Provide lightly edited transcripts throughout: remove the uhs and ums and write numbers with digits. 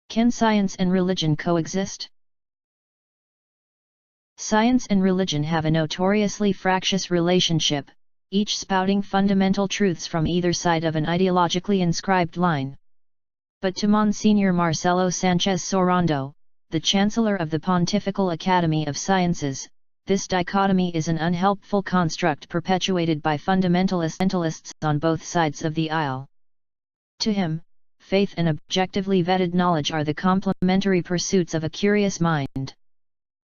Can science and religion coexist? Science and religion have a notoriously fractious relationship, each spouting fundamental truths from either side of an ideologically inscribed line. But to Monsignor Marcelo Sanchez Sorondo, the Chancellor of the Pontifical Academy of Sciences, this dichotomy is an unhelpful construct perpetuated by fundamentalists on both sides of the aisle. To him, faith and objectively vetted knowledge are the complementary pursuits of a curious mind.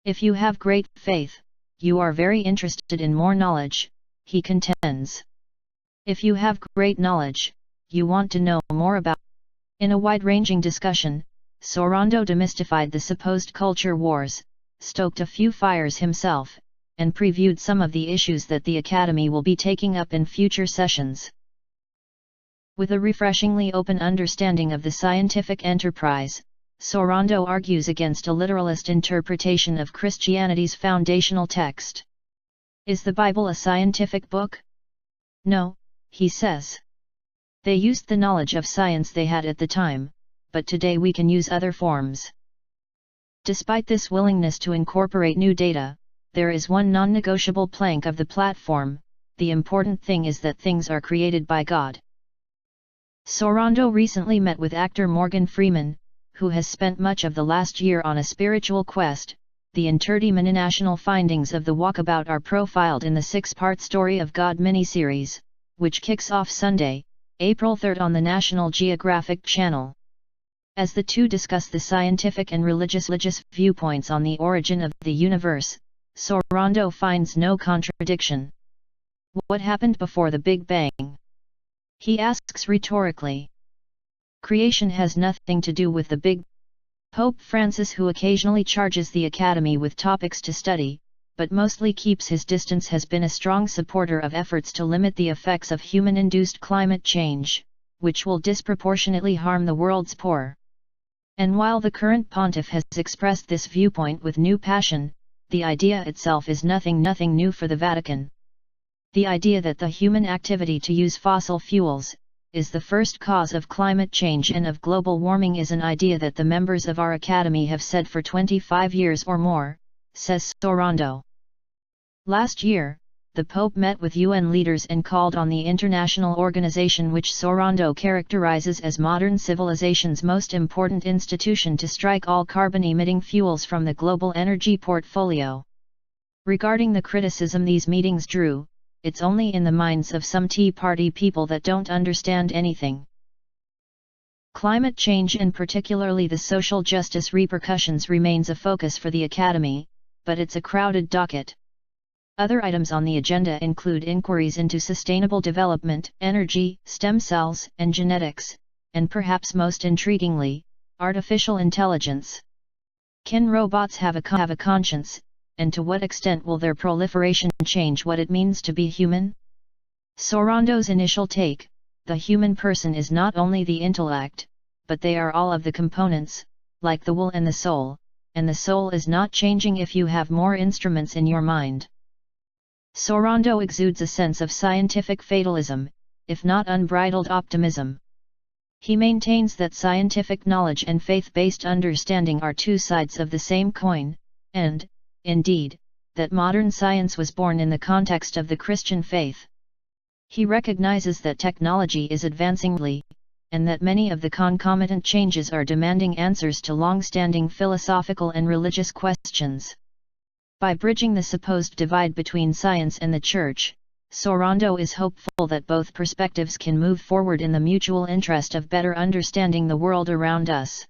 If you have great faith, you are very interested in more knowledge, he contends. If you have great knowledge, you want to know more about. In a wide-ranging discussion, Sorondo demystified the supposed culture wars, stoked a few fires himself, and previewed some of the issues that the Academy will be taking up in future sessions. With a refreshingly open understanding of the scientific enterprise, Sorondo argues against a literalist interpretation of Christianity's foundational text. Is the Bible a scientific book? No, he says. They used the knowledge of science they had at the time, but today we can use other forms. Despite this willingness to incorporate new data, there is one non-negotiable plank of the platform: the important thing is that things are created by God. Sorondo recently met with actor Morgan Freeman, who has spent much of the last year on a spiritual quest. The interdenominational findings of the Walkabout are profiled in the 6-part Story of God miniseries, which kicks off Sunday, April 3 on the National Geographic Channel. As the two discuss the scientific and religious viewpoints on the origin of the universe, Sorondo finds no contradiction. What happened before the Big Bang? He asks rhetorically. Creation has nothing to do with the Big Bang. Pope Francis, who occasionally charges the Academy with topics to study, but mostly keeps his distance, has been a strong supporter of efforts to limit the effects of human-induced climate change, which will disproportionately harm the world's poor. And while the current pontiff has expressed this viewpoint with new passion, the idea itself is nothing new for the Vatican. The idea that the human activity to use fossil fuels is the first cause of climate change and of global warming is an idea that the members of our Academy have said for 25 years or more, says Sorondo. Last year, the Pope met with UN leaders and called on the international organization which Sorondo characterizes as modern civilization's most important institution to strike all carbon-emitting fuels from the global energy portfolio. Regarding the criticism these meetings drew, it's only in the minds of some Tea Party people that don't understand anything. Climate change and particularly the social justice repercussions remains a focus for the Academy, but it's a crowded docket. Other items on the agenda include inquiries into sustainable development, energy, stem cells, and genetics, and perhaps most intriguingly, artificial intelligence. Can robots have a conscience, and to what extent will their proliferation change what it means to be human? Sorondo's initial take: the human person is not only the intellect, but they are all of the components, like the will and the soul is not changing if you have more instruments in your mind. Sorondo exudes a sense of scientific fatalism, if not unbridled optimism. He maintains that scientific knowledge and faith-based understanding are two sides of the same coin, and, indeed, that modern science was born in the context of the Christian faith. He recognizes that technology is advancing, and that many of the concomitant changes are demanding answers to long-standing philosophical and religious questions. By bridging the supposed divide between science and the Church, Sorondo is hopeful that both perspectives can move forward in the mutual interest of better understanding the world around us.